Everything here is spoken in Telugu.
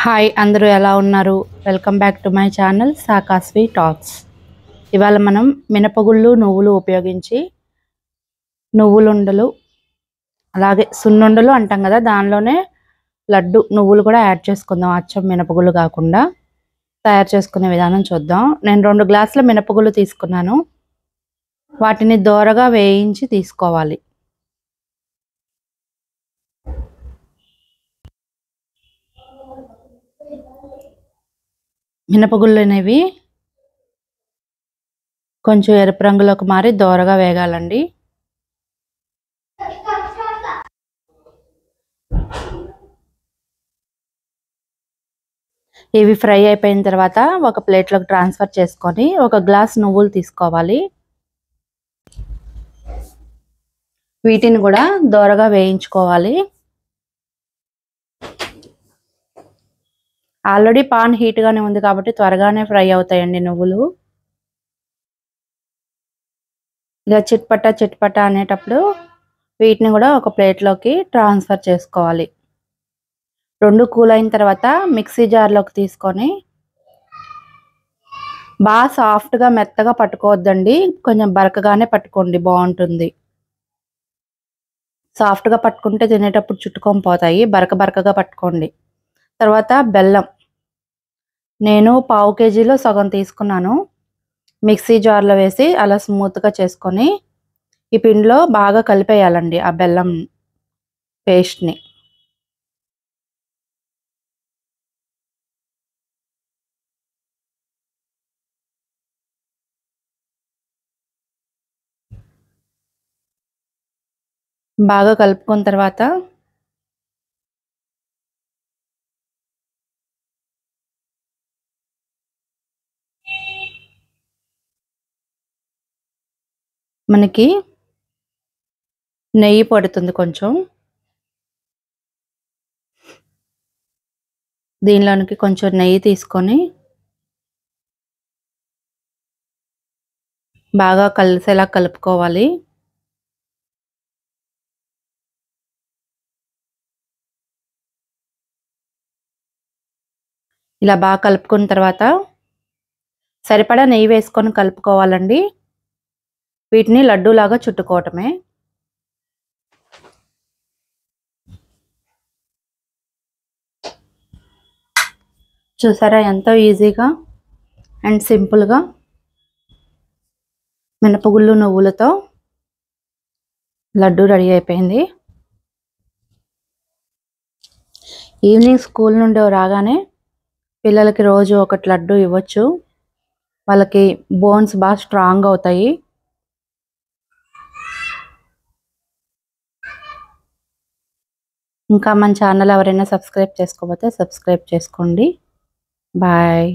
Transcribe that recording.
హాయ్ అందరూ ఎలా ఉన్నారు? Welcome back to my channel Sakaswi talks. ఇవాళ మనం మినపగుళ్ళు నువ్వులు ఉపయోగించి నువ్వులుండలు అలాగే సున్నుండలు అంటాం కదా, దానిలోనే లడ్డు నువ్వులు కూడా యాడ్ చేసుకుందాం. అచ్చం మినపగుళ్ళు కాకుండా తయారు చేసుకునే విధానం చూద్దాం. నేను 2 గ్లాసుల మినపగుళ్ళు తీసుకున్నాను. వాటిని దోరగా వేయించి తీసుకోవాలి. మినపగుళ్ళు అనేవి కొంచెం ఎరుపు రంగులోకి మారి దోరగా వేగాలండి. ఇవి ఫ్రై అయిపోయిన తర్వాత ఒక ప్లేట్లోకి ట్రాన్స్ఫర్ చేసుకొని ఒక గ్లాస్ నువ్వులు తీసుకోవాలి. వీటిని కూడా దోరగా వేయించుకోవాలి. ఆల్రెడీ పాన్ హీట్గానే ఉంది కాబట్టి త్వరగానే ఫ్రై అవుతాయండి నువ్వులు. ఇలా చిట్పట చిట్పట అనేటప్పుడు వీటిని కూడా ఒక ప్లేట్లోకి ట్రాన్స్ఫర్ చేసుకోవాలి. 2 కూల్ అయిన తర్వాత మిక్సీ జార్లోకి తీసుకొని బాగా సాఫ్ట్గా మెత్తగా పట్టుకోవద్దండి, కొంచెం బరకగానే పట్టుకోండి, బాగుంటుంది. సాఫ్ట్గా పట్టుకుంటే తినేటప్పుడు చుట్టుకొని పోతాయి, బరక బరకగా పట్టుకోండి. తర్వాత బెల్లం నేను 1/2 కేజీలో సగం తీసుకున్నాను. మిక్సీ జార్లో వేసి అలా స్మూత్గా చేసుకొని ఈ పిండిలో బాగా కలిపేయాలండి ఆ బెల్లం పేస్ట్ని. బాగా కలుపుకున్న తర్వాత మనకి నెయ్యి పడుతుంది కొంచెం. దీనిలోనికి కొంచెం నెయ్యి తీసుకొని బాగా కలిసేలా కలుపుకోవాలి. ఇలా బాగా కలుపుకున్న తర్వాత సరిపడా నెయ్యి వేసుకొని కలుపుకోవాలండి. వీటిని లడ్డూలాగా చుట్టుకోవటమే. చూసారా ఎంతో ఈజీగా అండ్ సింపుల్గా మినపగుళ్ళు నువ్వులతో లడ్డు రెడీ అయిపోయింది. ఈవినింగ్ స్కూల్ నుండి రాగానే పిల్లలకి రోజు ఒకటి లడ్డు ఇవ్వచ్చు. వాళ్ళకి బోన్స్ బాగా స్ట్రాంగ్ అవుతాయి. ఇంకా మన ఛానల్ ఎవరైనా సబ్స్క్రైబ్ చేసుకోకపోతే సబ్స్క్రైబ్ చేసుకోండి. బాయ్.